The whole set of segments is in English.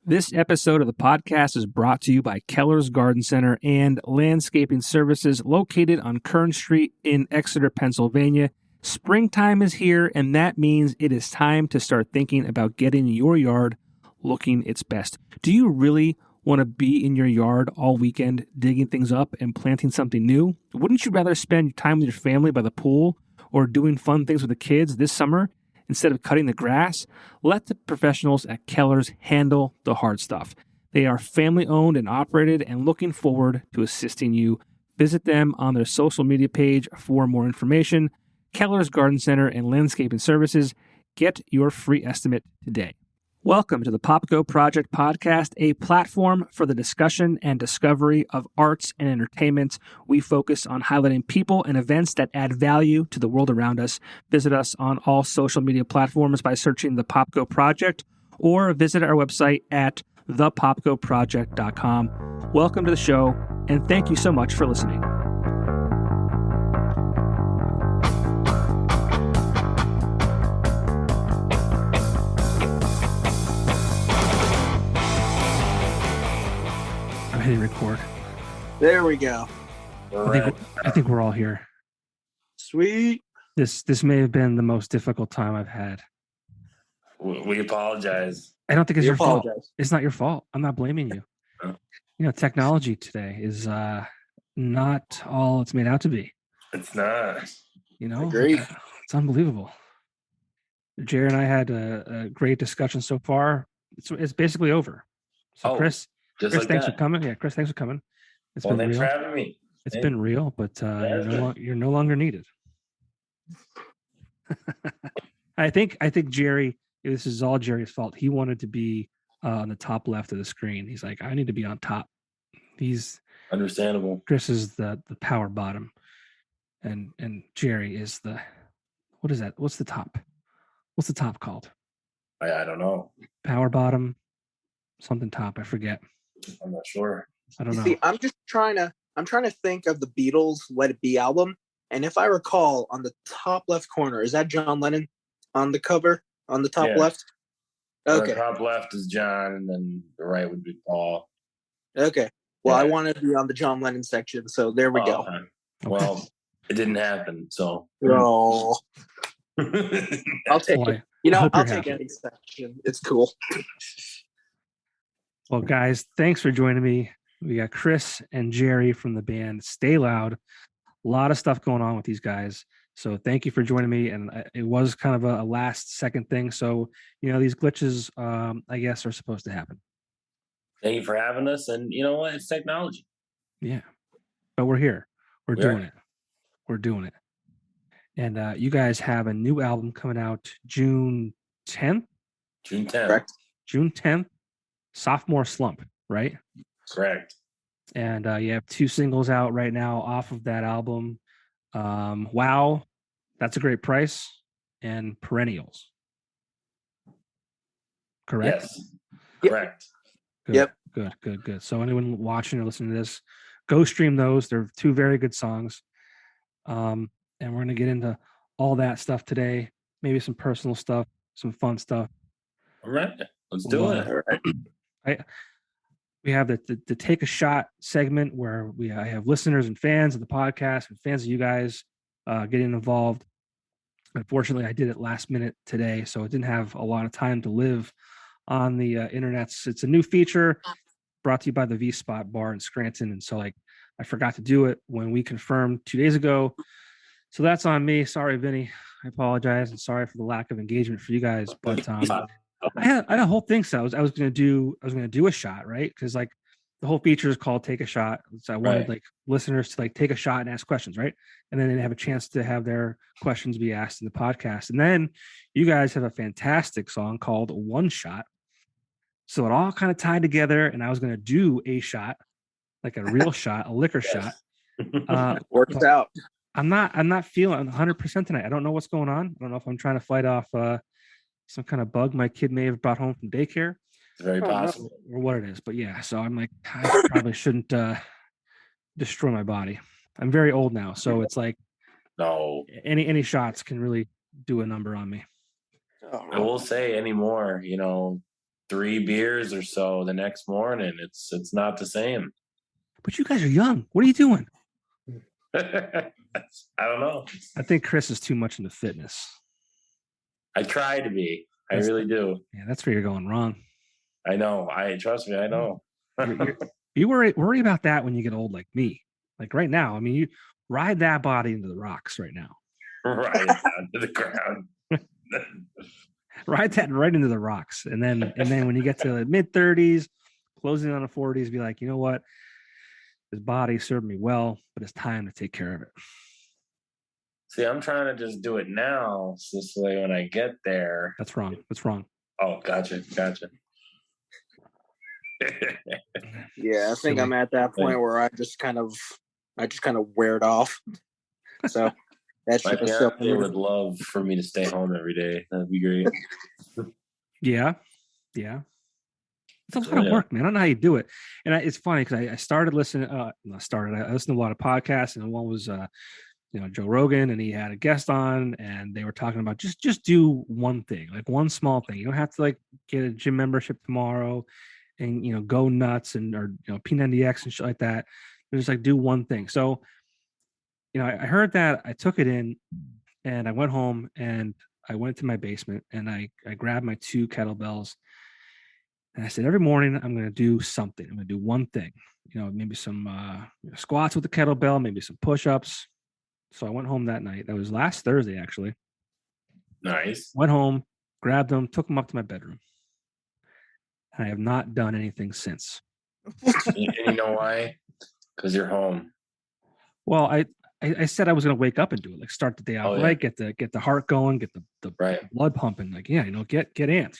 This episode of the podcast is brought to you by Keller's Garden Center and Landscaping Services located on Kern Street in Exeter, Pennsylvania. Springtime is here, and that means it is time to start thinking about getting your yard looking its best. Do you really want to be in your yard all weekend digging things up and planting something new? Wouldn't you rather spend time with your family by the pool or doing fun things with the kids this summer instead of cutting the grass? Let the professionals at Keller's handle the hard stuff. They are family-owned and operated and looking forward to assisting you. Visit them on their social media page for more information. Keller's Garden Center and Landscaping Services. Get your free estimate today. Welcome to the PopGo Project Podcast, a platform for the discussion and discovery of arts and entertainment. We focus on highlighting people and events that add value to the world around us. Visit us on all social media platforms by searching the PopGo Project or visit our website at thepopgoproject.com. Welcome to the show, and thank you so much for listening. Hitting record. There we go. I think we're all here. Sweet. This may have been the most difficult time I've had. We apologize. I don't think it's your fault. It's not your fault. I'm not blaming you. You know, technology today is not all it's made out to be. It's not. You know, Agreed. It's unbelievable. Jerry and I had a great discussion so far. It's basically over. So Chris, thanks for coming. Yeah, Chris, thanks for coming. Been thanks real. for having me. It's been real, but you're no longer needed. I think Jerry. This is all Jerry's fault. He wanted to be on the top left of the screen. He's like, I need to be on top. He's understandable. Chris is the power bottom, and Jerry is the what is that? What's the top? What's the top called? I don't know. Power bottom, something top. I forget. I'm not sure. I don't know. See, I'm trying to think of the Beatles' Let It Be album, and if I recall, on the top left corner, is that John Lennon on the cover on the top left? Okay. The top left is John, and then the right would be Paul. Okay. Well, I want to be on the John Lennon section, so there we go. Okay. Well, it didn't happen, so. Oh. I'll take it. I'll take any section. It's cool. Well, guys, thanks for joining me. We got Chris and Jerry from the band Stay Loud. A lot of stuff going on with these guys. So thank you for joining me. And it was kind of a last second thing. So, these glitches, I guess, are supposed to happen. Thank you for having us. And you know what? It's technology. Yeah. But we're here. We're doing it. We're doing it. And you guys have a new album coming out June 10th? June 10th. Correct. June 10th. Sophomore Slump, right? Correct. And you have 2 singles out right now off of that album. Wow, That's a Great Price, and Perennials. Correct? Yes. Correct. Good, yep. Good. So anyone watching or listening to this, go stream those. They're 2 very good songs. And we're going to get into all that stuff today. Maybe some personal stuff, some fun stuff. All right. Let's do it. All right. We have the Take a Shot segment where I have listeners and fans of the podcast and fans of you guys getting involved. Unfortunately, I did it last minute today, so it didn't have a lot of time to live on the internet. It's a new feature brought to you by the V-Spot Bar in Scranton, and so I forgot to do it when we confirmed 2 days ago. So that's on me. Sorry, Vinny. I apologize, and sorry for the lack of engagement for you guys. But I had a whole thing. So I was going to do a shot, right? Because the whole feature is called Take a Shot. So I wanted listeners to take a shot and ask questions, right? And then they have a chance to have their questions be asked in the podcast. And then you guys have a fantastic song called One Shot. So it all kind of tied together, and I was going to do a shot, like a real shot, a liquor shot. Worked out. I'm not feeling 100% tonight. I don't know what's going on. I don't know if I'm trying to fight off some kind of bug my kid may have brought home from daycare. Very possible. Or what it is. But yeah, so I'm like, I probably shouldn't destroy my body. I'm very old now, so it's like no, any shots can really do a number on me. I will say anymore, 3 beers or so the next morning. It's not the same. But you guys are young. What are you doing? I don't know. I think Chris is too much into fitness. I try to be. I really do. Yeah, that's where you're going wrong. I know. Trust me. I know. You worry about that when you get old, like me. Like right now, I mean, you ride that body into the rocks right now. Ride it down to the ground. Ride that right into the rocks, and then when you get to the mid-30s, closing on the 40s, be like, you know what? This body served me well, but it's time to take care of it. See, I'm trying to just do it now, so this way when I get there. That's wrong. That's wrong. Oh, gotcha. Yeah, I think I'm at that point where I just kind of wear it off. So that's my fiance would love for me to stay home every day. That'd be great. Yeah. It's a lot of work, man. I don't know how you do it. And it's funny because I started listening. I listened to a lot of podcasts, and one was Joe Rogan, and he had a guest on, and they were talking about just do one thing, like one small thing. You don't have to like get a gym membership tomorrow and go nuts or P90X and shit like that. But just like do one thing. So I heard that, I took it in, and I went home and I went to my basement and I grabbed my 2 kettlebells. And I said, every morning I'm going to do something. I'm going to do one thing, maybe some squats with the kettlebell, maybe some push-ups. So I went home that night. That was last Thursday, actually. Nice. Went home, grabbed them, took them up to my bedroom. And I have not done anything since. And you know why? Because you're home. Well, I said I was going to wake up and do it, like start the day out right, get the heart going, get the blood pumping, like get ants,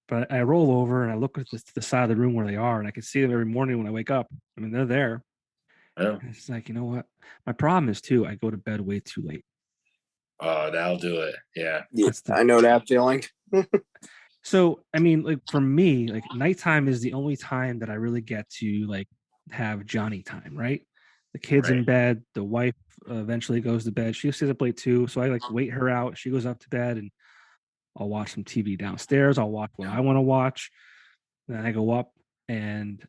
But I roll over and I look at the side of the room where they are, and I can see them every morning when I wake up. I mean, they're there. Yeah. It's like, you know what? My problem is too, I go to bed way too late. Oh, that'll do it. Yeah. I know that feeling. So, I mean, like for me, like nighttime is the only time that I really get to like have Johnny time, right? The kid's in bed. The wife eventually goes to bed. She stays up late too. So I like wait her out. She goes up to bed, and I'll watch some TV downstairs. I'll watch what I want to watch. Then I go up, and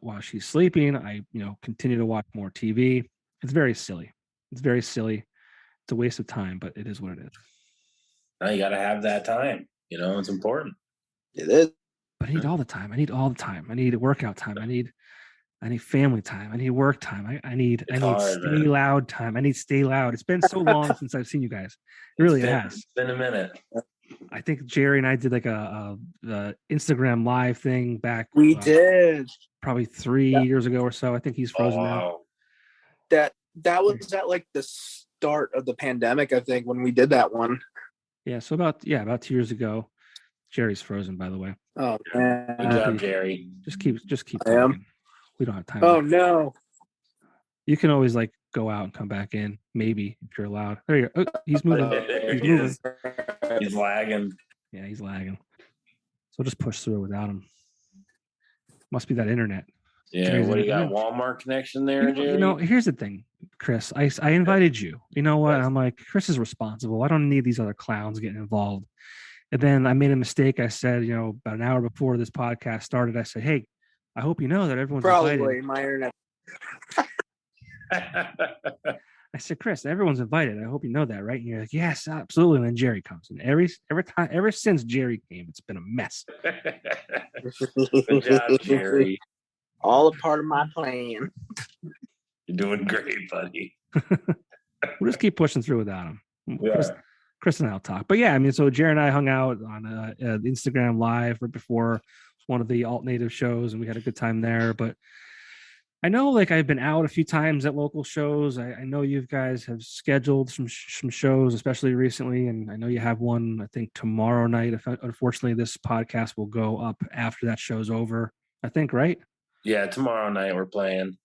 while she's sleeping, I continue to watch more TV. It's very silly. It's a waste of time, but it is what it is. Now you got to have that time. It's important. It is. But I need all the time. I need workout time. I need family time. I need work time. I need stay loud time. I need stay loud. It's been so long since I've seen you guys. It really has. It's been a minute. I think Jerry and I did like a Instagram live thing back. We did probably 3 years ago or so. I think he's frozen now. That was at like the start of the pandemic, I think, when we did that one. Yeah, so about 2 years ago. Jerry's frozen, by the way. Oh man. Good job, Jerry. Just keep talking. We don't have time. Oh no. You can always like go out and come back in, maybe, if you're allowed. There you go. Oh, he's moving. He's moving. He's lagging. Yeah, he's lagging. So just push through without him. Must be that internet. Yeah, Jerry's what do you got? internet. Walmart connection there, Jerry? Here's the thing, Chris. I invited you. You know what? I'm like, Chris is responsible. I don't need these other clowns getting involved. And then I made a mistake. I said, about an hour before this podcast started, I said, hey, I hope you know that everyone's invited. Probably my internet. I said, Chris, everyone's invited. I hope you know that, right? And you're like, yes, absolutely. And then Jerry comes. And ever since Jerry came, it's been a mess. Good job, Jerry. All a part of my plan. You're doing great, buddy. We'll just keep pushing through without him. Yeah. Chris and I'll talk. But yeah, I mean, so Jerry and I hung out on Instagram Live right before one of the alt native shows, and we had a good time there. But I know, like, I've been out a few times at local shows. I know you guys have scheduled some shows, especially recently, and I know you have one, I think, tomorrow night. Unfortunately, this podcast will go up after that show's over, I think, right? Yeah, tomorrow night we're playing.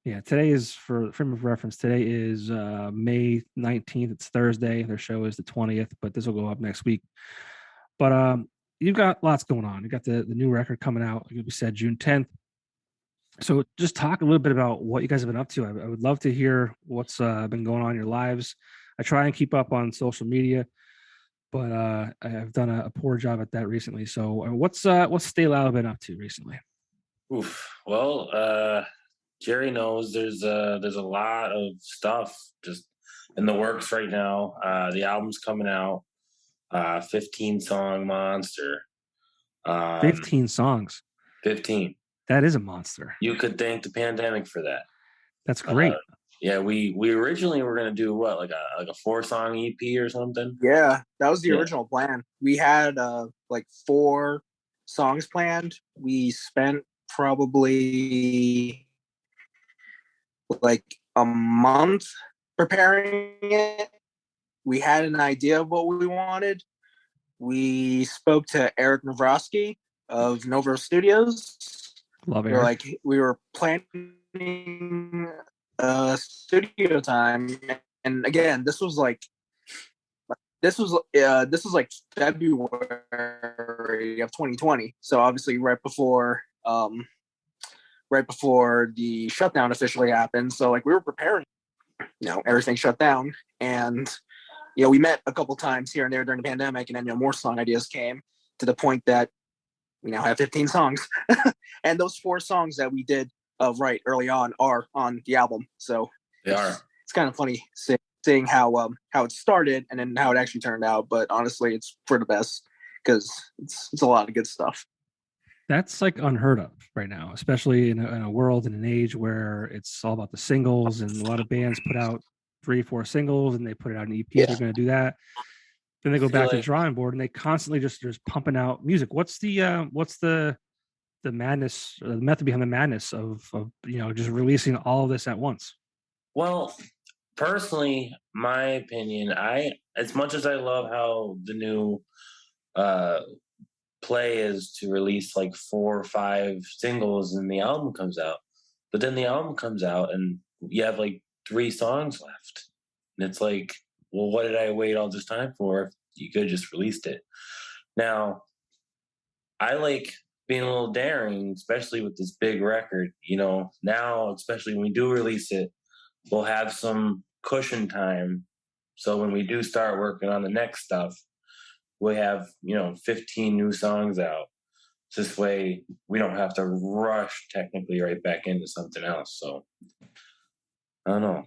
Yeah, today is, for frame of reference, today is May 19th. It's Thursday. Their show is the 20th, but this will go up next week. But you've got lots going on. You got the new record coming out, like we said, June 10th. So just talk a little bit about what you guys have been up to. I would love to hear what's been going on in your lives. I try and keep up on social media. but I've done a poor job at that recently. So what's Stay Loud been up to recently? Oof. Well, Jerry knows there's a lot of stuff just in the works right now. The album's coming out, 15-song monster. 15 songs. 15. That is a monster. You could thank the pandemic for that. That's great. Yeah, we originally were gonna do what, like a 4-song EP or something. Yeah, that was the original plan. We had like 4 songs planned. We spent probably like a month preparing it. We had an idea of what we wanted. We spoke to Eric Navrosky of Novo Studios. Love Eric. We were planning studio time, and again, this was like February of 2020. So obviously, right before the shutdown officially happened. So like we were preparing, everything shut down, and we met a couple times here and there during the pandemic, and then more song ideas came to the point that we now have 15 songs, and those 4 songs that we did right early on are on the album. So they are. It's kind of funny seeing how it started and then how it actually turned out. But honestly, it's for the best because it's a lot of good stuff. That's like unheard of right now, especially in a world and an age where it's all about the singles, and a lot of bands put out 3-4 singles and they put it out an EP. Yeah. They're going to do that. Then they go back to the drawing board and they constantly just pumping out music. What's the madness, the method behind the madness of just releasing all of this at once? Well, personally, my opinion, as much as I love how the new play is to release like 4 or 5 singles and the album comes out, but then the album comes out and you have like 3 songs left, and it's like, well, what did I wait all this time for? You could have just released it. Now, I like being a little daring, especially with this big record. Now, especially when we do release it, we'll have some cushion time. So when we do start working on the next stuff, we have 15 new songs out. This way, we don't have to rush technically right back into something else. So I don't know.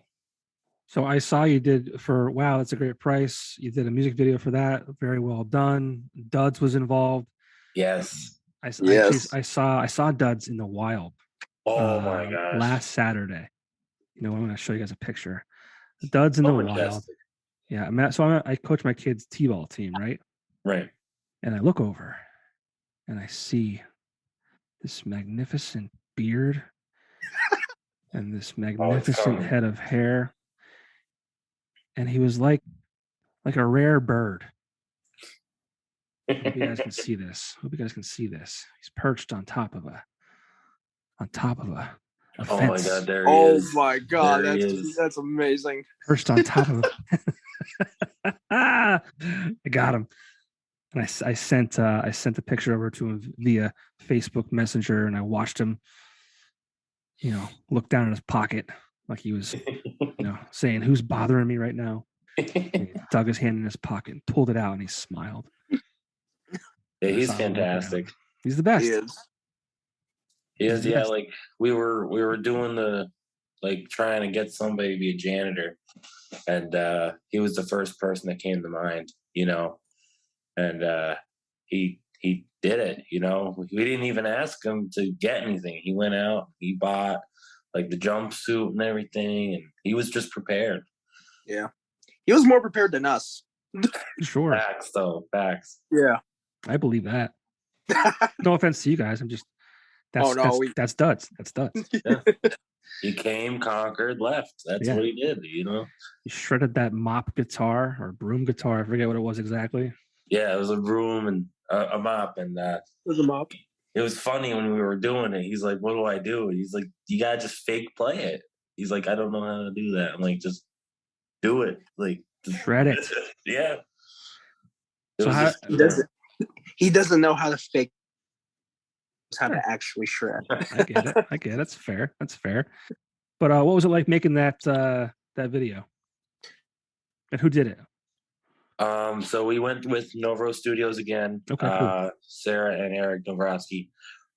So I saw you did for Wow, That's a Great Price. You did a music video for that. Very well done. Duds was involved. Yes. I saw Duds in the wild. Oh my gosh. Last Saturday. I'm going to show you guys a picture. Duds in the wild. Yeah. I coach my kids' t-ball team, right? Right. And I look over and I see this magnificent beard and this magnificent head of hair. And he was like a rare bird. I hope you guys can see this. He's perched on top of a fence. Oh my God, there he is. Oh my God, that's amazing. Perched on top of I got him. And I sent a picture over to him via Facebook Messenger, and I watched him, look down in his pocket like he was, saying, "Who's bothering me right now?" And he dug his hand in his pocket and pulled it out, and he smiled. Yeah, he's fantastic. He's the best. He is. Yeah, like we were doing trying to get somebody to be a janitor, and he was the first person that came to mind, and he did it. We didn't even ask him to get anything. He went out, he bought like the jumpsuit and everything, and he was just prepared. Yeah, he was more prepared than us. Sure. Facts. Yeah, I believe that. No offense to you guys. I'm just. That's Duds. That's Duds. Yeah. He came, conquered, left. That's what he did. He shredded that mop guitar or broom guitar. I forget what it was exactly. Yeah, it was a broom and a mop, and it was a mop. It was funny when we were doing it. He's like, "What do I do?" He's like, "You gotta just fake play it." He's like, "I don't know how to do that." I'm like, "Just do it." Like, shred it. Yeah. He doesn't know how to fake. How to actually shred. I get it. That's fair. But what was it like making that video? And who did it? So we went with Novo Studios again. Okay, cool. Sarah and Eric Novrotsky.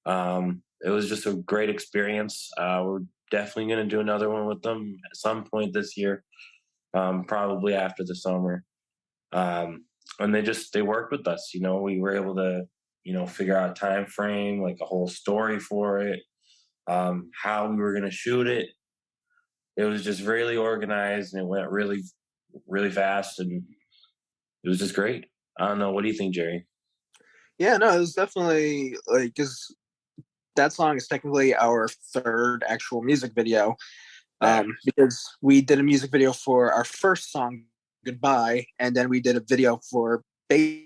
It was just a great experience. We're definitely going to do another one with them at some point this year, probably after the summer. And they worked with us. We were able to figure out a time frame, like a whole story for it, how we were going to shoot it. It was just really organized, and it went really, really fast, and it was just great. I don't know. What do you think, Jerry? Yeah, no, it was definitely like, because that song is technically our third actual music video. Because we did a music video for our first song, Goodbye, and then we did a video for Baby.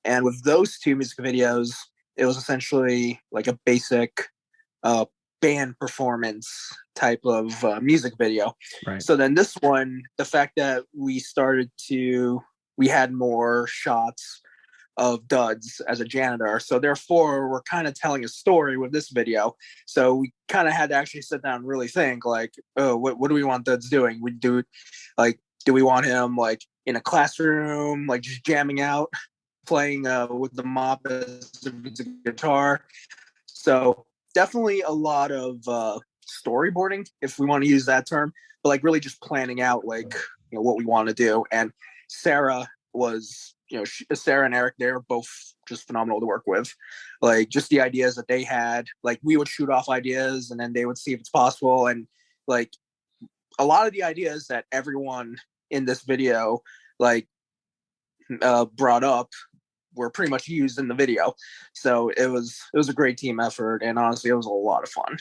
And with those two music videos, it was essentially like a basic band performance type of music video. Right. So then this one, the fact that we had more shots of Duds as a janitor. So therefore, we're kind of telling a story with this video. So we kind of had to actually sit down and really think, like, oh, what do we want Duds doing? Do we want him like in a classroom, like just jamming out, playing with the mop as if it's a guitar? So definitely a lot of storyboarding, if we want to use that term, but like really just planning out like what we want to do. And Sarah and Eric, they were both just phenomenal to work with. Like just the ideas that they had, like we would shoot off ideas and then they would see if it's possible. And like a lot of the ideas that everyone in this video like brought up were pretty much used in the video. So it was a great team effort, and honestly, it was a lot of fun.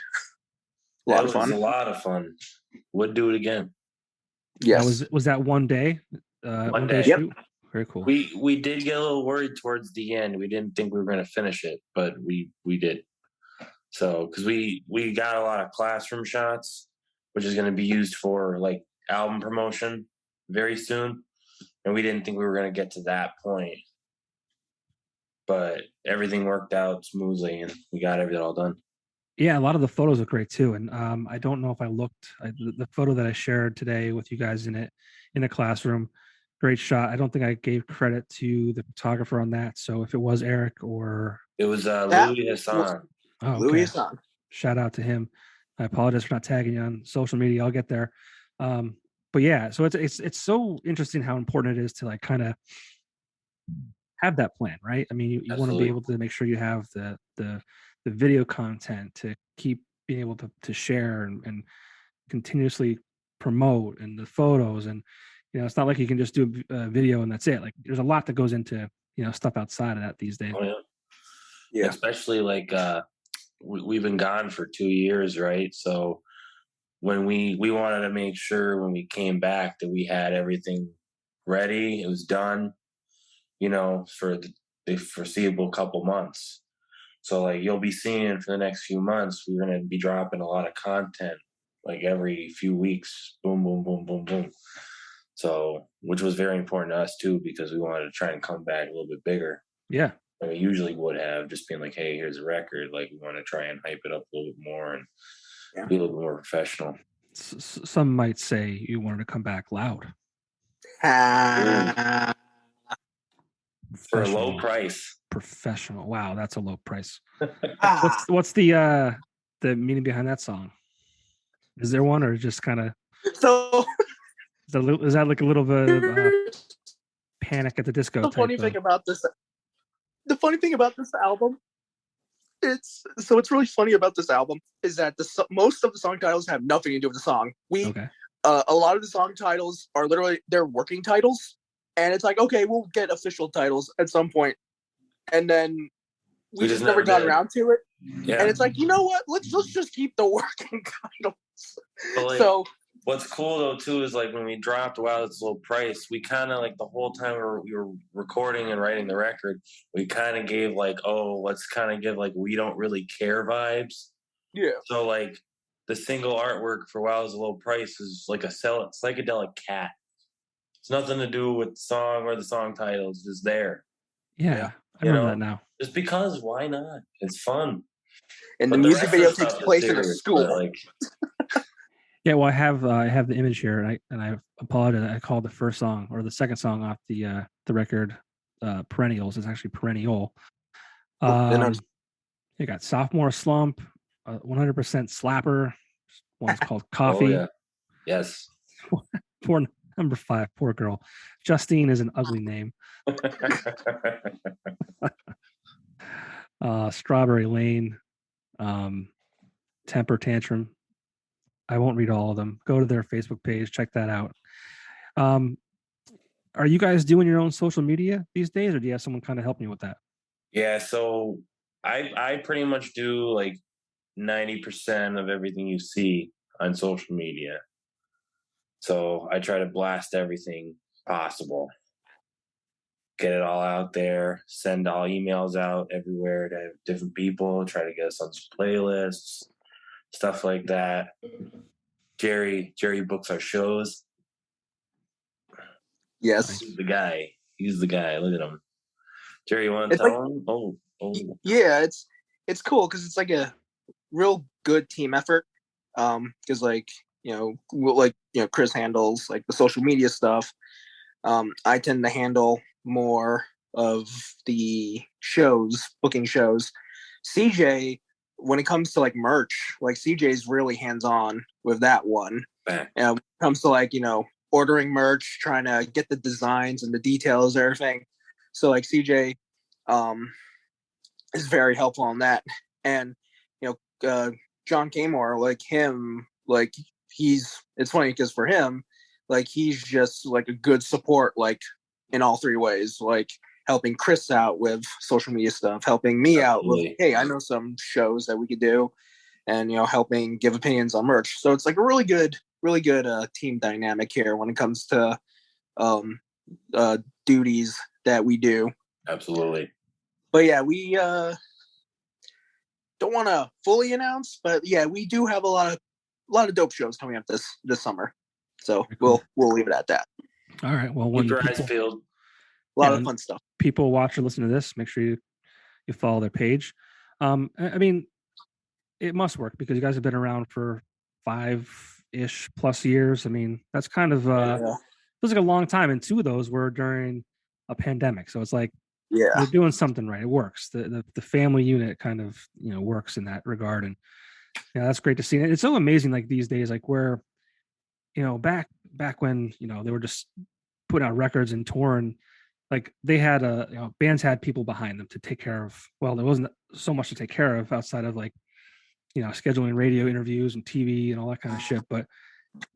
A lot of fun. Would do it again. Yes. Was that one day? One day. Shoot? Yep. Very cool. We did get a little worried towards the end. We didn't think we were going to finish it, but we did. So because we got a lot of classroom shots, which is going to be used for like album promotion very soon, and we didn't think we were going to get to that point. But everything worked out smoothly, and we got everything all done. Yeah, a lot of the photos look great too. And I don't know if I looked the photo that I shared today with you guys in the classroom. Great shot. I don't think I gave credit to the photographer on that. So if it was Eric or it was Louis Hassan. Oh, okay. Louis Hassan. Shout out to him. I apologize for not tagging you on social media. I'll get there. But yeah, so it's so interesting how important it is to like kind of have that plan, right? I mean, you want to be able to make sure you have the video content to keep being able to share and continuously promote, and the photos, and it's not like you can just do a video and that's it. Like there's a lot that goes into stuff outside of that these days. Oh, yeah. Especially like we've been gone for 2 years, right? So when we wanted to make sure when we came back that we had everything ready, it was done, for the foreseeable couple months. So like you'll be seeing for the next few months, we're going to be dropping a lot of content like every few weeks. Boom, boom, boom, boom, boom. So, which was very important to us too, because we wanted to try and come back a little bit bigger. Yeah. Than we usually would have, just being like, hey, here's a record. Like we want to try and hype it up a little bit more and be a little bit more professional. Some might say you wanted to come back loud. For a low price. Professional. Wow, that's a low price. What's the meaning behind that song? Is there one, or just kind of? So is that like a little bit of Panic at the Disco? The funny thing about this album, it's really funny about this album is that most of the song titles have nothing to do with the song. A lot of the song titles are literally their working titles, and it's like, okay, we'll get official titles at some point, and then we just never got around to it. Yeah. And it's like, you know what? Let's just keep the working titles. So what's cool though too is like when we dropped Wow It's Low Price, we kind of like the whole time we were recording and writing the record, we kind of gave like, let's kind of give like we don't really care vibes. Yeah. So like the single artwork for Wow It's Low Price is like a psychedelic cat. It's nothing to do with the song or the song title. It's just there. Yeah. I remember that now. Just because, why not? It's fun. And the music video takes place in a school. Yeah, well, I have the image here, and I apologize. I called the first song or the second song off the record, Perennials. It's actually Perennial. And You got Sophomore Slump, 100% Slapper. One's called Oh Coffee. yeah, yes. Poor number 5, poor girl. Justine is an ugly name. Strawberry Lane, Temper Tantrum. I won't read all of them. Go to their Facebook page, check that out. Are you guys doing your own social media these days, or do you have someone kind of helping you with that? Yeah, so I pretty much do like 90% of everything you see on social media. So I try to blast everything possible. Get it all out there, send all emails out everywhere to different people, try to get us on some playlists, stuff like that. Jerry books our shows. yes, He's the guy. He's the guy. Look at him. Jerry, you want to it's like tell him? Oh. yeah, it's cool because it's like a real good team effort. Because like Chris handles like the social media stuff. I tend to handle more of the shows, booking shows. CJ, when it comes to like merch, like CJ's really hands on with that one. And when it comes to like, ordering merch, trying to get the designs and the details, everything. So like CJ is very helpful on that. And, John Kamore, like him, like it's funny because for him, like he's just like a good support, like in all three ways, like helping Chris out with social media stuff, helping me out with, hey, I know some shows that we could do, and helping give opinions on merch. So it's like a really good team dynamic here when it comes to duties that we do. Absolutely. But yeah, we don't want to fully announce, but yeah, we do have a lot of dope shows coming up this summer. So cool. we'll leave it at that. All right. Well, when keep your eyes peeled. A lot of fun stuff. People watch or listen to this, make sure you follow their page. I mean, it must work because you guys have been around for 5-ish plus years. I mean, that's kind of feels like a long time, and 2 of those were during a pandemic. So it's like you're doing something right. It works. The family unit kind of works in that regard, and that's great to see. It's so amazing, like these days, like where back when they were just putting out records and touring, like they had bands had people behind them to take care of. Well, there wasn't so much to take care of outside of like scheduling radio interviews and TV and all that kind of shit. But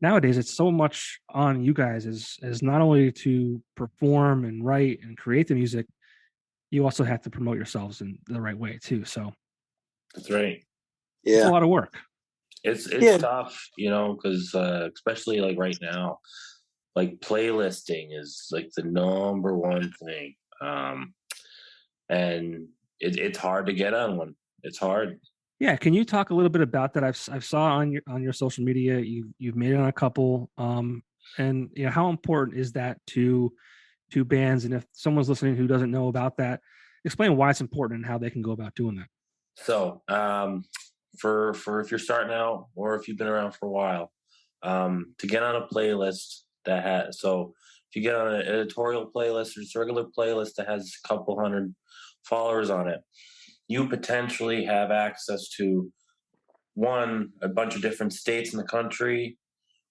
nowadays it's so much on you guys as not only to perform and write and create the music, you also have to promote yourselves in the right way too. So that's right. Yeah, it's a lot of work. It's tough, because especially like right now, like playlisting is like the number one thing, and it's hard to get on one. It's hard. Yeah, can you talk a little bit about that? I've saw on your social media you've made it on a couple, and how important is that to bands? And if someone's listening who doesn't know about that, explain why it's important and how they can go about doing that. So, for if you're starting out or if you've been around for a while, to get on a playlist if you get on an editorial playlist or just a regular playlist that has a couple hundred followers on it, you potentially have access to a bunch of different states in the country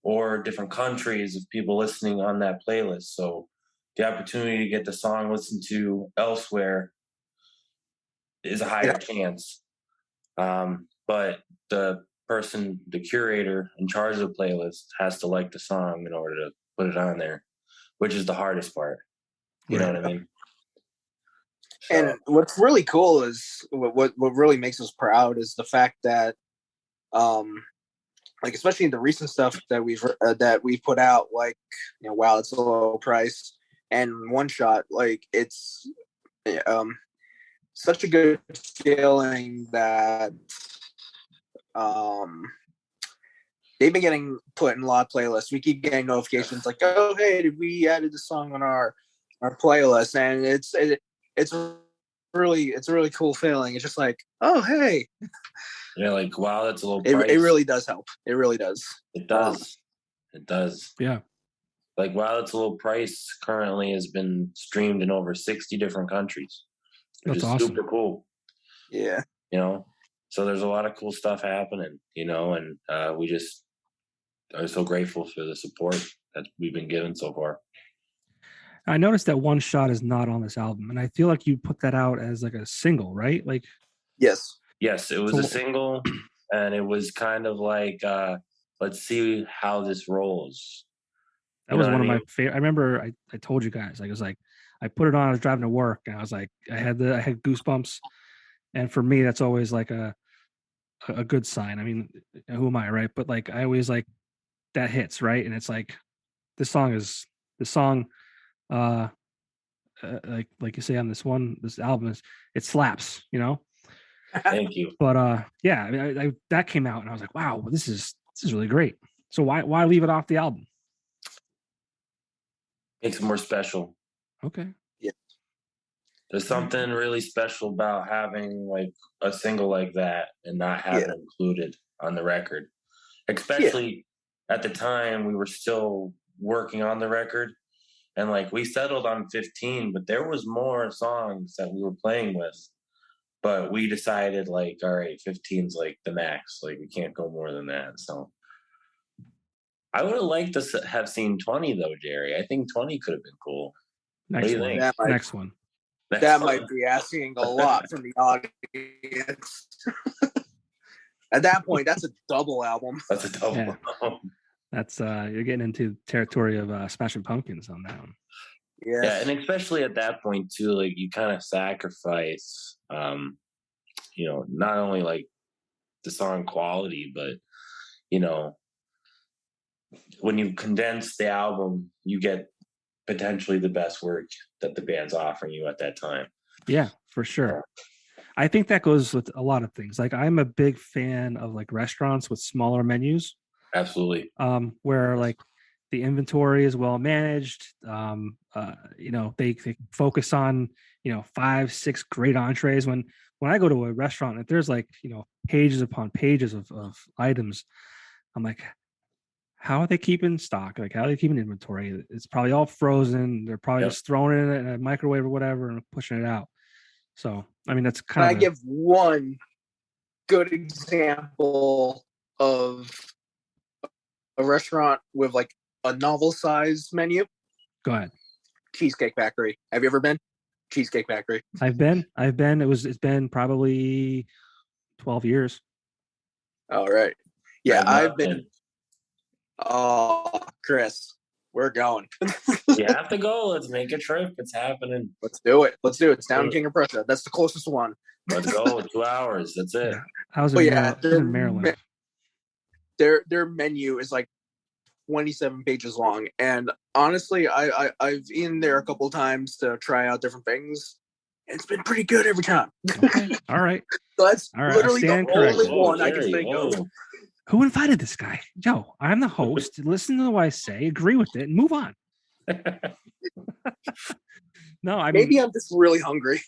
or different countries of people listening on that playlist. So the opportunity to get the song listened to elsewhere is a higher chance. But the curator in charge of the playlist has to like the song in order to put it on there, which is the hardest part. You know what I mean? So. And what's really cool is what really makes us proud is the fact that, like especially the recent stuff that we've put out, like wow, it's a low price and One Shot, like it's such a good feeling that they've been getting put in a lot of playlists. We keep getting notifications like, oh hey, we added the song on our playlist, and it's it's a really cool feeling. It's just like, oh hey, Yeah, like wow, that's a low it price. really does help. It really does. It does. It does. Yeah. Like wow, that's a low price. Currently has been streamed in over 60 different countries, which That's is awesome. super cool. Yeah. You know, so there's a lot of cool stuff happening. You know, and we just are so grateful for the support that we've been given so far. I noticed that One Shot is not on this album, and I feel like you put that out as like a single, right? Like, Yes. Yes, it was a single, and it was kind of like, let's see how this rolls. That was one of my favorite. I remember I told you guys, like, it was like, I put it on, I was driving to work, and I was like, I had goosebumps. And for me, that's always like a good sign. I mean, who am I, right? But like, I always like that hits, right? And it's like, this song, like you say on this album it slaps, you know? Thank you. But yeah, I mean, that came out and I was like, wow, this is really great. So why leave it off the album? Makes it more special. Okay. Yeah. There's something really special about having like a single like that and not having it included on the record. Especially at the time we were still working on the record, and like we settled on 15, but there was more songs that we were playing with. But we decided like, all right, 15's like the max. Like we can't go more than that. So I would have liked to have seen 20 though, Jerry. I think 20 could have been cool. Next one. Next one. That might be asking a lot from the audience. At that point, that's a double album. That's a double album. That's you're getting into territory of Smashing Pumpkins on that one. Yes. Yeah, and especially at that point too, like you kind of sacrifice, you know, not only like the song quality, but you know, when you condense the album, you get potentially the best work that the band's offering you at that time. Yeah, for sure. I think that goes with a lot of things. Like I'm a big fan of like restaurants with smaller menus. Absolutely. Where like the inventory is well managed. You know, they focus on, you know, 5-6 great entrees. When I go to a restaurant, if there's like, you know, pages upon pages of items, I'm like, how are they keeping stock? Like, how are they keeping inventory? It's probably all frozen. They're probably just throwing it in a microwave or whatever and pushing it out. So, I mean, that's kind of. I give one good example of a restaurant with like a novel-sized menu. Go ahead. Cheesecake Factory. Have you ever been? Cheesecake Factory. I've been. It's been probably 12 years. All right. Yeah, I've been. Oh, Chris, we're going. You have to go. Let's make a trip. It's happening. Let's do it. It's down in King of Prussia. That's the closest one. Let's go. 2 hours. That's it. Yeah. I was in Maryland. Their menu is like 27 pages long, and honestly, I've eaten there a couple times to try out different things. It's been pretty good every time. Okay. All right. So that's literally the only one I can think of. Who invited this guy? Joe, I'm the host. Listen to what I say, agree with it, and move on. No, I mean, maybe I'm just really hungry.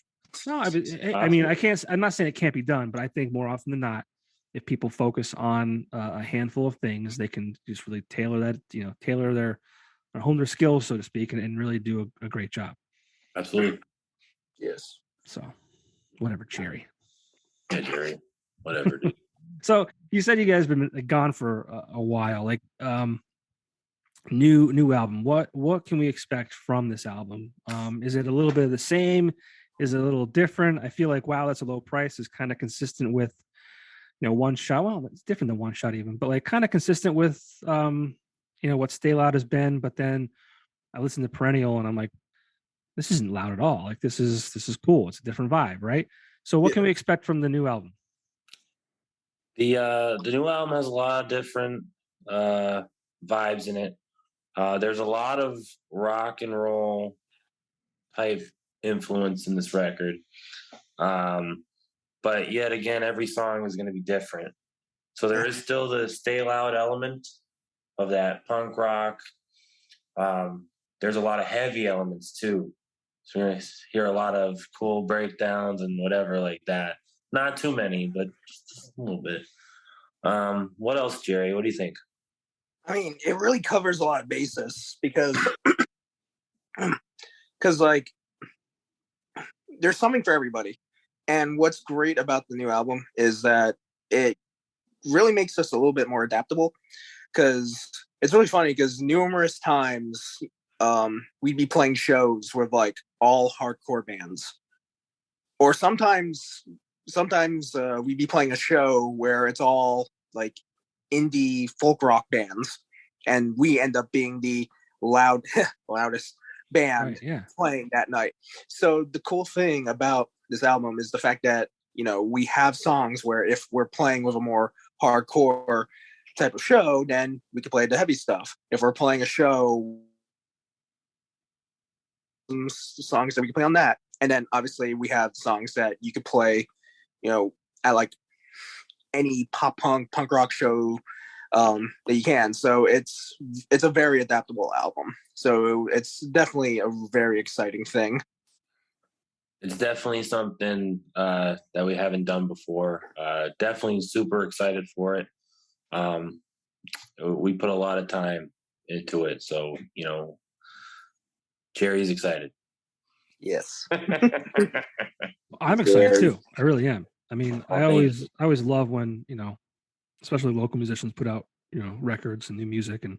No, I mean, I can't. I'm not saying it can't be done, but I think more often than not, if people focus on a handful of things, they can just really tailor that. You know, tailor their hone their skills, so to speak, and really do a great job. Absolutely. Yes. So, whatever, Jerry. Yeah, Jerry. Whatever. So you said you guys have been gone for a while. Like, new album. What can we expect from this album? Is it a little bit of the same? Is it a little different? I feel like wow, that's a low price is kind of consistent with, you know, One Shot. Well, it's different than One Shot even, but like kind of consistent with you know, what Stay Loud has been. But then I listen to Perennial and I'm like, this isn't loud at all. Like this is cool. It's a different vibe, right? So what can we expect from the new album? The new album has a lot of different vibes in it. There's a lot of rock and roll type influence in this record. But yet again, every song is going to be different. So there is still the Stay Loud element of that punk rock. There's a lot of heavy elements too. So you're going to hear a lot of cool breakdowns and whatever like that. Not too many, but just a little bit. What else, Jerry? What do you think? I mean, it really covers a lot of bases because like there's something for everybody. And what's great about the new album is that it really makes us a little bit more adaptable, because it's really funny because numerous times we'd be playing shows with like all hardcore bands, or sometimes we'd be playing a show where it's all like indie folk rock bands, and we end up being the loudest band playing that night. So the cool thing about this album is the fact that, you know, we have songs where if we're playing with a more hardcore type of show, then we can play the heavy stuff. If we're playing a show, some songs that we can play on that. And then obviously we have songs that you could play, you know, at like any pop punk rock show that you can. So it's a very adaptable album. So it's definitely a very exciting thing. It's definitely something that we haven't done before. Definitely super excited for it. We put a lot of time into it, so you know, Jerry's excited. Yes. I'm excited too. I really am. I mean, I always love when, you know, especially local musicians put out, you know, records and new music, and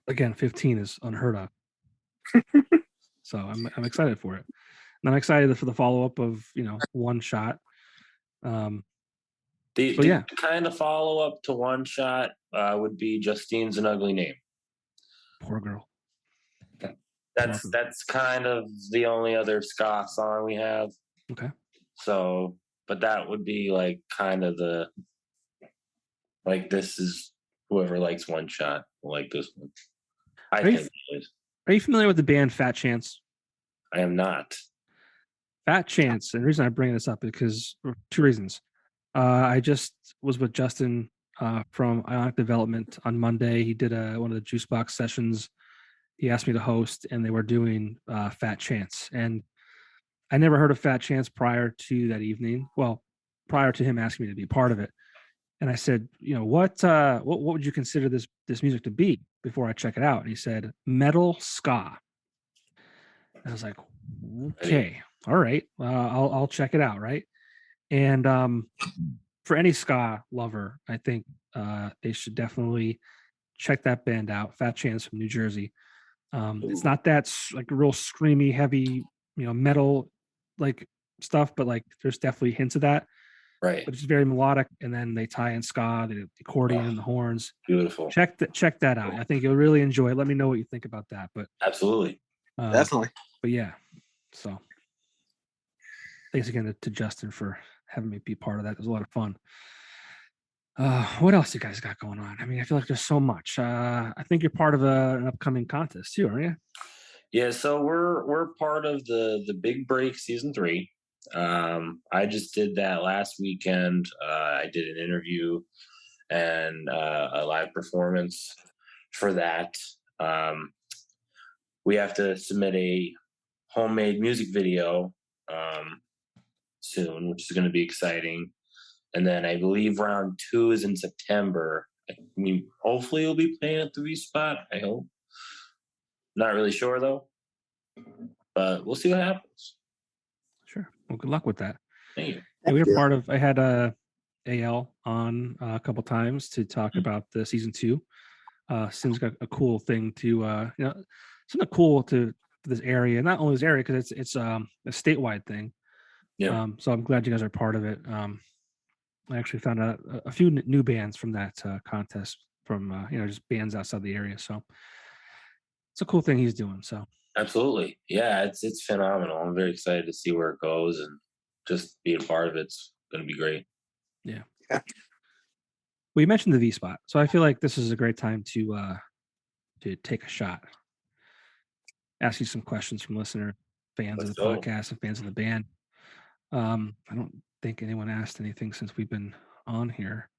again, 15 is unheard of. So I'm excited for it. And I'm excited for the follow-up of, you know, One Shot. The kind of follow-up to One Shot would be Justine's an Ugly Name. Poor girl. That's kind of the only other ska song we have. Okay. So, but that would be like kind of the, like, this is whoever likes One Shot will like this one. I think. Are you familiar with the band Fat Chance? I am not. Fat Chance, and the reason I bring this up is because two reasons. I just was with Justin from Ionic Development on Monday. He did one of the Juicebox sessions. He asked me to host, and they were doing Fat Chance. And I never heard of Fat Chance prior to that evening. Well, prior to him asking me to be part of it. And I said, you know, what would you consider this music to be before I check it out? And he said, metal ska. And I was like, okay, all right, I'll check it out, right? And for any ska lover, I think they should definitely check that band out. Fat Chance from New Jersey. It's not that like real screamy, heavy, you know, metal like stuff, but like there's definitely hints of that. Right. But it's very melodic, and then they tie in ska, the accordion and the horns. Beautiful. Check that out. I think you'll really enjoy it. Let me know what you think about that. But absolutely, definitely. But yeah, so thanks again to Justin for having me be part of that. It was a lot of fun. What else you guys got going on? I mean, I feel like there's so much. I think you're part of an upcoming contest too, aren't you? Yeah, so we're part of the Big Break Season 3. I just did that last weekend. I did an interview and a live performance for that. We have to submit a homemade music video soon, which is going to be exciting. And then I believe round 2 is in September. I mean, hopefully we'll be playing at the V Spot. I hope. Not really sure though, but we'll see what happens. Sure. Well, good luck with that. Thank you. Yeah, we were part of. I had AL on a couple times to talk about the season 2. Seems like a cool thing to you know, something cool to this area. Not only this area because it's a statewide thing. Yeah. So I'm glad you guys are part of it. I actually found a few new bands from that contest from you know, just bands outside the area. So it's a cool thing he's doing. So absolutely, yeah, it's phenomenal. I'm very excited to see where it goes, and just being part of it's going to be great. Yeah. Well, you mentioned the V Spot, so I feel like this is a great time to take a shot. Ask you some questions from listener fans of the podcast and fans of the band. I don't think anyone asked anything since we've been on here,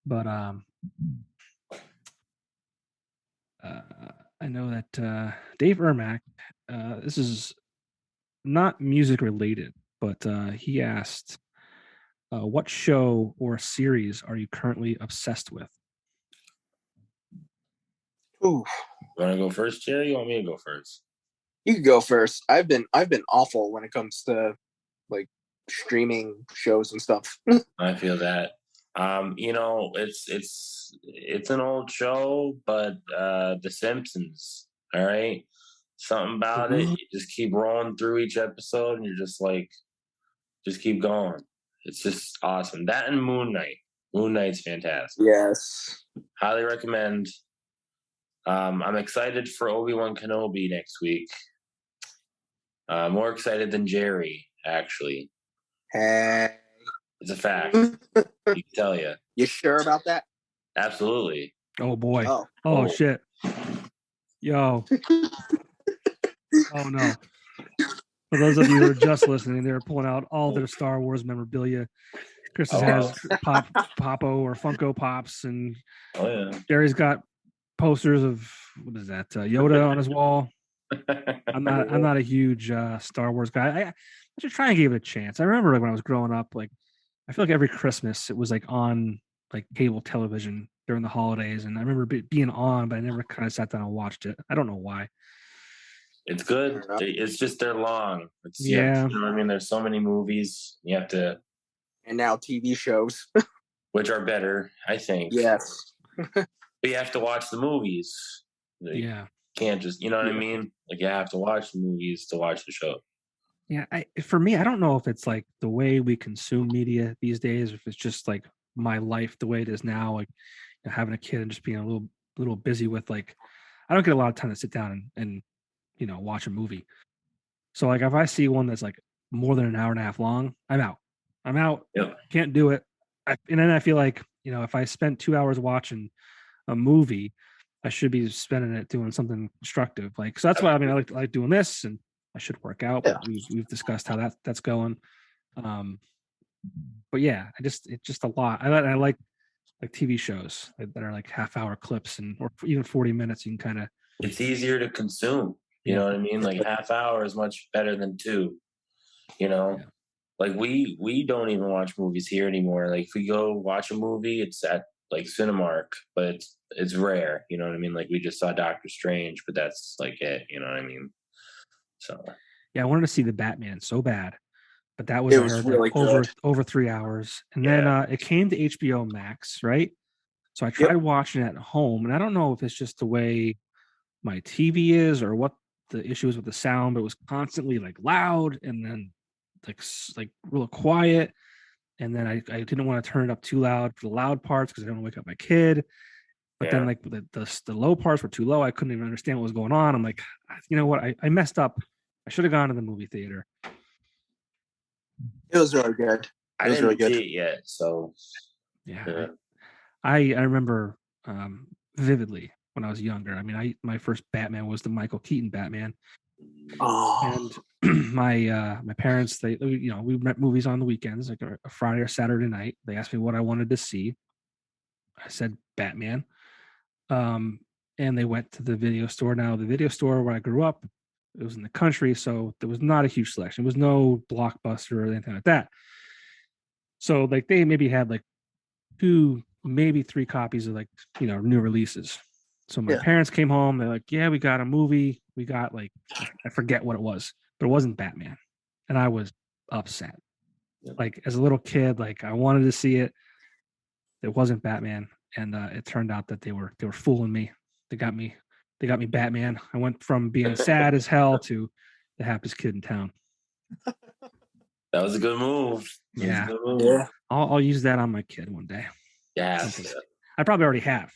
but I know that Dave Ermack this is not music related, but he asked, what show or series are you currently obsessed with? Ooh, You want to go first, Jerry? You want me to go first? you could go first. I've been awful when it comes to like streaming shows and stuff. I feel that. It's an old show, but The Simpsons. All right, something about it. Mhm. You just keep rolling through each episode, and you're just like, just keep going. It's just awesome. That and Moon Knight. Moon Knight's fantastic. Yes. Highly recommend. I'm excited for Obi-Wan Kenobi next week. More excited than Jerry, actually. Hey. It's a fact. I can tell you. You sure about that? Absolutely. Oh boy. Oh. Oh shit. Yo. Oh no. For those of you who are just listening, they're pulling out all their Star Wars memorabilia. Chris has Popo or Funko Pops, and Jerry's got posters of what is that? Yoda on his wall. I'm not a huge Star Wars guy. I should try and give it a chance. I remember like when I was growing up, like I feel like every Christmas it was like on like cable television during the holidays, and I remember being on, but I never kind of sat down and watched it. I don't know why. It's good. It's just they're long. Yeah. You know what I mean? There's so many movies. You have to. And now TV shows. Which are better, I think. Yes. But you have to watch the movies. Like, yeah. Can't just, you know what I mean? Like you have to watch the movies to watch the show. Yeah. For me, I don't know if it's like the way we consume media these days, or if it's just like my life the way it is now, like having a kid and just being a little busy with like, I don't get a lot of time to sit down and watch a movie. So like if I see one that's like more than an hour and a half long, I'm out. Yep. Can't do it. And then I feel like, if I spent 2 hours watching a movie, I should be spending it doing something constructive. Like, so that's why, I mean, I like doing this, and I should work out, but we've discussed how that's going. But yeah, it's just a lot. I like TV shows that are like half-hour clips or even 40 minutes. You can kind of. It's easier to consume. You know what I mean? Like half hour is much better than 2. Like we don't even watch movies here anymore. Like if we go watch a movie, it's at like Cinemark, but it's rare. You know what I mean? Like we just saw Doctor Strange, but that's like it. You know what I mean? So yeah, I wanted to see the Batman so bad, but that was really like over 3 hours, and then it came to HBO Max, right? So I tried watching it at home, and I don't know if it's just the way my TV is or what the issue is with the sound, but it was constantly like loud and then like real quiet. And then I didn't want to turn it up too loud for the loud parts because I don't want to wake up my kid. But then like the low parts were too low. I couldn't even understand what was going on. I'm like, you know what? I messed up. I should have gone to the movie theater. It was really good. I didn't see it yet, so yeah. I remember vividly when I was younger. I mean, my first Batman was the Michael Keaton Batman. Oh. And my parents, we rent movies on the weekends, like a Friday or Saturday night. They asked me what I wanted to see. I said Batman. And they went to the video store. Now, the video store where I grew up, it was in the country, so there was not a huge selection. There was no Blockbuster or anything like that. So like they maybe had like 2, maybe 3 copies of like new releases. So my parents came home. They're like, "Yeah, we got a movie. We got like I forget what it was, but it wasn't Batman," and I was upset. Like as a little kid, like I wanted to see it. It wasn't Batman, and it turned out that they were fooling me. They got me Batman. I went from being sad as hell to the happiest kid in town. That was a good move. Yeah. Yeah. I'll use that on my kid one day. Yeah. I probably already have.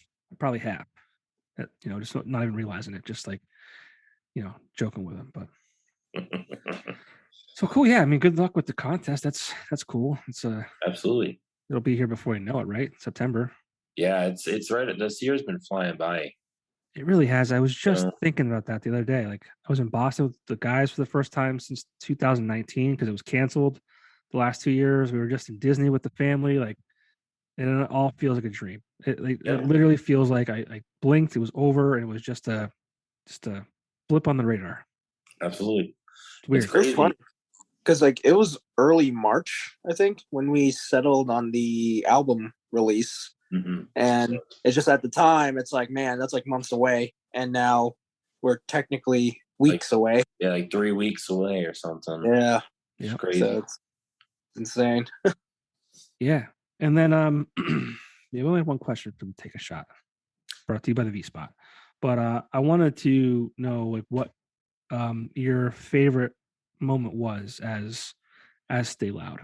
Just not even realizing it, just like, joking with him. But so cool. Yeah. I mean, good luck with the contest. That's cool. It's absolutely. It'll be here before you know it, right? September. Yeah. It's right. This year's been flying by. It really has. I was just thinking about that the other day. Like I was in Boston with the guys for the first time since 2019 because it was canceled the last 2 years. We were just in Disney with the family. Like, and it all feels like a dream. It literally feels like I blinked, it was over, and it was just a blip on the radar. Absolutely. It's weird. It's crazy. funny because like it was early March, I think, when we settled on the album release, and it's just at the time, it's like, man, that's like months away, and now we're technically weeks away. Yeah, like 3 weeks away or something. Yeah, it's crazy. So it's insane. Yeah, and then we only have one question to take a shot. Brought to you by the V Spot, but I wanted to know like what your favorite moment was as Stay Loud.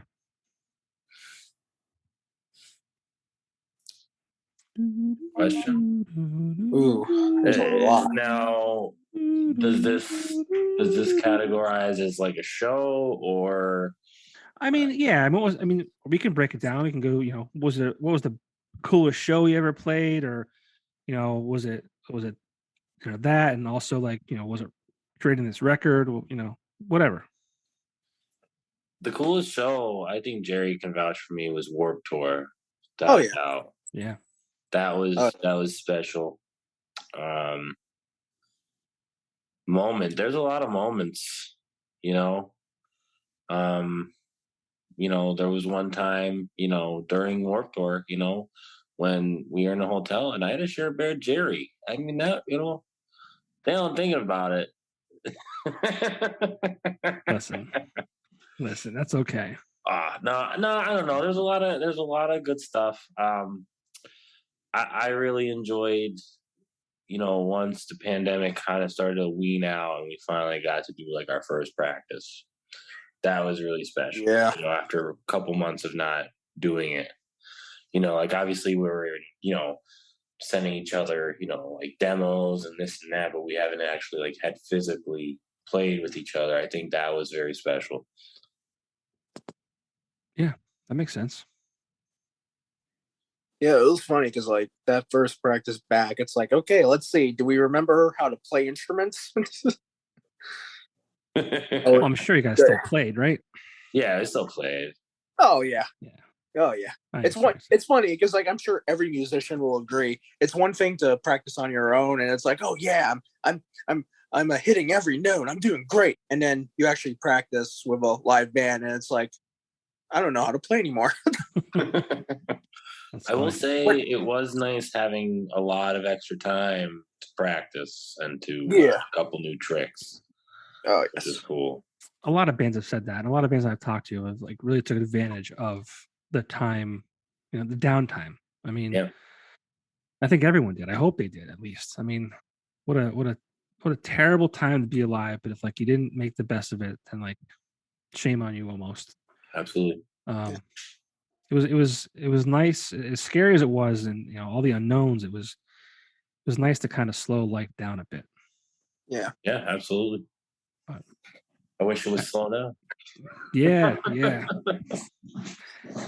Question. Ooh, there's a lot. Now, does this categorize as like a show or? I mean, yeah. I mean, we can break it down. We can go. What was the coolest show you ever played, or was it that, and also like was it creating this record? Whatever. The coolest show, I think Jerry can vouch for me, was Warped Tour. Yeah. That was special. Moment. There's a lot of moments, there was one time, during Warped Tour, when we were in a hotel and I had to share a bed with Jerry. I mean, that, they don't think about it. Listen, that's okay. No, I don't know. There's a lot of good stuff. I really enjoyed, once the pandemic kind of started to wean out and we finally got to do like our first practice. That was really special. Yeah. After a couple months of not doing it, like obviously we were, sending each other, like demos and this and that, but we haven't actually like had physically played with each other. I think that was very special. Yeah, that makes sense. Yeah, it was funny because like that first practice back, it's like, okay, let's see. Do we remember how to play instruments? Well, I'm sure you guys still played, right? Yeah, I still played. Oh yeah. Yeah. Oh yeah. It's funny because like I'm sure every musician will agree. It's one thing to practice on your own, and it's like, oh yeah, I'm hitting every note. I'm doing great. And then you actually practice with a live band, and it's like, I don't know how to play anymore. I will say it was nice having a lot of extra time to practice and to learn a couple new tricks. Oh, yes. Which is cool. A lot of bands have said that. And a lot of bands I've talked to have like really took advantage of the time, the downtime. I mean, I think everyone did. I hope they did at least. I mean, what a terrible time to be alive. But if like you didn't make the best of it, then like shame on you almost. Absolutely. It was nice, as scary as it was, and all the unknowns. It was nice to kind of slow life down a bit. Yeah. Yeah, absolutely. But I wish it was slow down. Yeah. I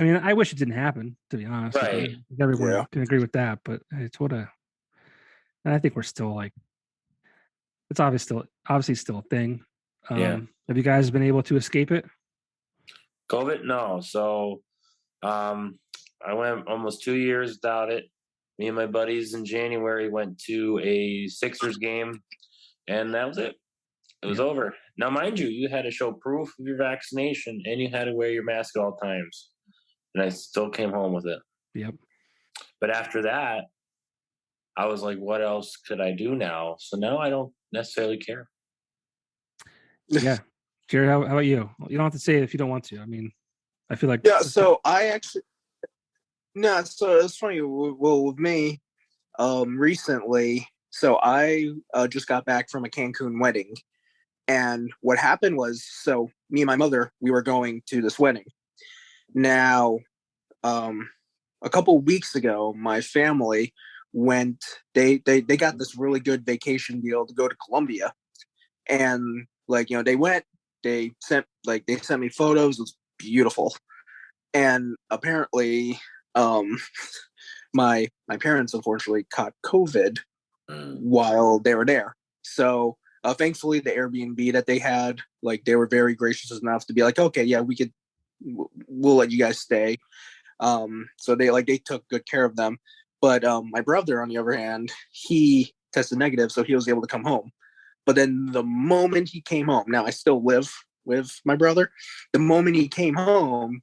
mean, I wish it didn't happen, to be honest. Right. Everyone can agree with that, but it's and I think we're still like, it's obviously still a thing. Have you guys been able to escape it? COVID? No. So, I went almost 2 years without it. Me and my buddies in January went to a Sixers game, and that was it. It was over. Now, mind you, you had to show proof of your vaccination, and you had to wear your mask at all times. And I still came home with it. Yep. But after that, I was like, what else could I do now? So now I don't necessarily care. Yeah. Jerry, how about you? You don't have to say it if you don't want to. I mean, I feel like... Yeah, so I actually... No, so it's funny. Well, with me, recently, so I just got back from a Cancun wedding. And what happened was, so me and my mother, we were going to this wedding. Now, a couple of weeks ago, my family went, they got this really good vacation deal to go to Colombia. And like, they went, they sent me photos. It was beautiful. And apparently, my parents unfortunately caught COVID while they were there. So thankfully, the Airbnb that they had, like, they were very gracious enough to be like, okay, yeah, we'll let you guys stay. So they took good care of them. But my brother, on the other hand, he tested negative, so he was able to come home. But then the moment he came home, now I still live with my brother. The moment he came home,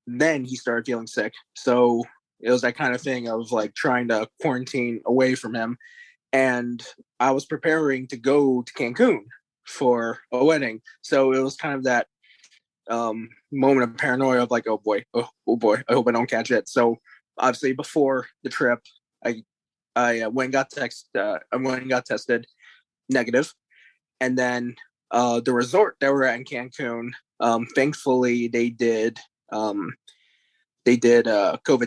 then he started feeling sick. So it was that kind of thing of like trying to quarantine away from him. And I was preparing to go to Cancun for a wedding. So it was kind of that moment of paranoia of like, oh boy, I hope I don't catch it. So obviously before the trip, I went and got tested negative. And then the resort that we're at in Cancun, thankfully they did COVID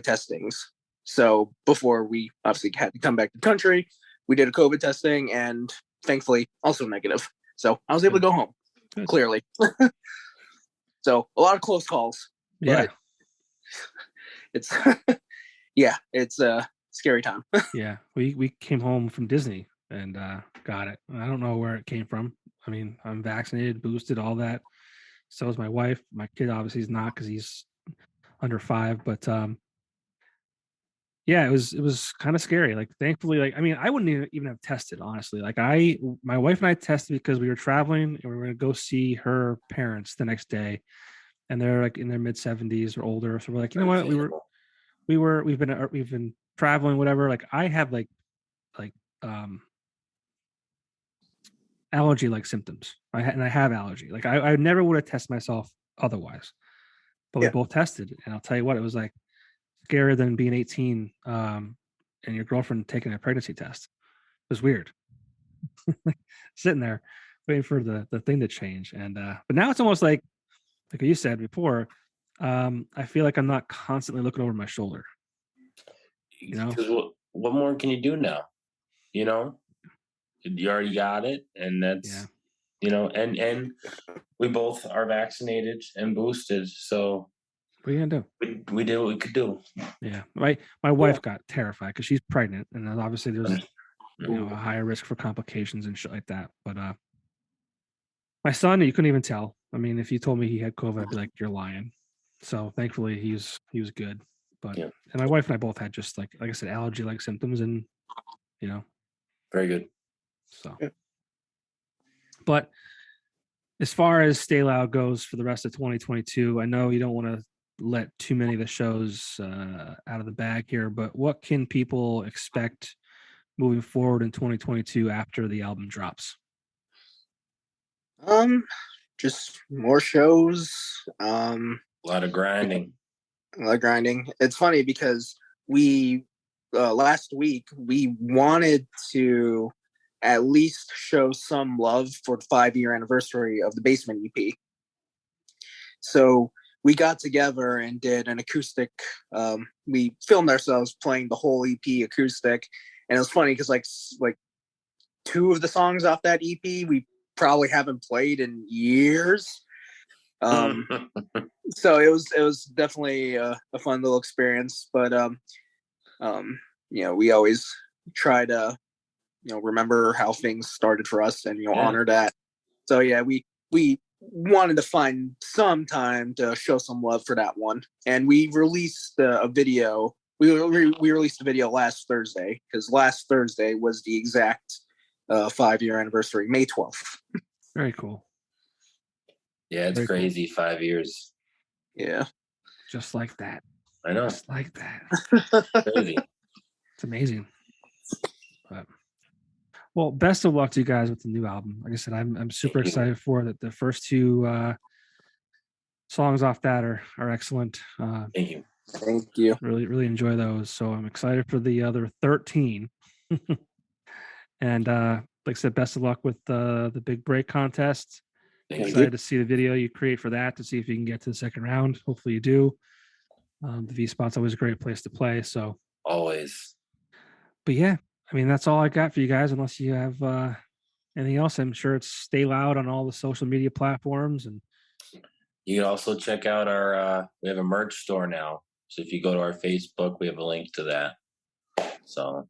testings. So before we obviously had to come back to the country, we did a COVID testing and thankfully also negative. So I was able to go home. Good. Clearly. So a lot of close calls. Yeah. But it's it's a scary time. Yeah. We came home from Disney and got it. I don't know where it came from. I mean, I'm vaccinated, boosted, all that. So is my wife. My kid obviously is not because he's under 5, but yeah, it was kind of scary. Like, thankfully, like, I mean, I wouldn't even have tested, honestly. Like, my wife and I tested because we were traveling and we were going to go see her parents the next day, and they're like in their mid 70s or older. So we're like, you know what, we've been traveling, whatever. Like, I have like allergy like symptoms. I have allergy. Like, I never would have tested myself otherwise, but we both tested, and I'll tell you what, it was like scarier than being 18 and your girlfriend taking a pregnancy test. It was weird. Sitting there waiting for the thing to change. And but now it's almost like you said before, I feel like I'm not constantly looking over my shoulder. You know? Because what more can you do now? You know? You already got it, and that's you know, and we both are vaccinated and boosted, so what are you gonna do? We did what we could do. Yeah, my wife got terrified because she's pregnant, and obviously there's a higher risk for complications and shit like that. But my son, you couldn't even tell. I mean, if you told me he had COVID, I'd be like, "You're lying." So thankfully, he was good. But and my wife and I both had just like I said, allergy like symptoms, and very good. So, but as far as Stay Loud goes for the rest of 2022, I know you don't want to let too many of the shows out of the bag here, but what can people expect moving forward in 2022 after the album drops? Just more shows. A lot of grinding. It's funny because we last week we wanted to at least show some love for the 5-year anniversary of the Basement EP. So we got together and did an acoustic. We filmed ourselves playing the whole EP acoustic, and it was funny because like 2 of the songs off that EP we probably haven't played in years. So it was definitely a fun little experience. But we always try to remember how things started for us and honor that. So yeah, we wanted to find some time to show some love for that one, and we released a video. We released a video last Thursday because last Thursday was the exact 5-year anniversary, May 12th. Very cool. Yeah, it's very crazy. Cool. 5 years. Yeah, just like that. I know. Just like that. Crazy. It's amazing. But, well, best of luck to you guys with the new album. Like I said, I'm super excited for that. The first 2 songs off that are excellent. Thank you. Thank you. Really, really enjoy those. So I'm excited for the other 13. And like I said, best of luck with the Big Break contest. Excited to see the video you create for that, to see if you can get to the second round. Hopefully you do. The V Spot's always a great place to play. So always. But yeah, I mean, that's all I got for you guys, unless you have anything else. I'm sure it's Stay Loud on all the social media platforms. And you can also check out our we have a merch store now. So if you go to our Facebook, we have a link to that. So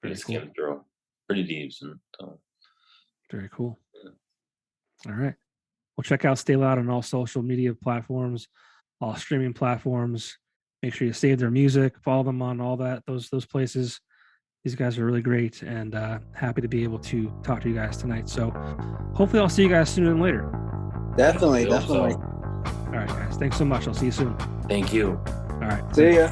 just came through. Pretty decent. Very cool. All right. Well, check out Stay Loud on all social media platforms, all streaming platforms. Make sure you save their music, follow them on all those places. These guys are really great, and happy to be able to talk to you guys tonight. So hopefully I'll see you guys sooner than later. Definitely. So. All right, guys. Thanks so much. I'll see you soon. Thank you. All right. See ya.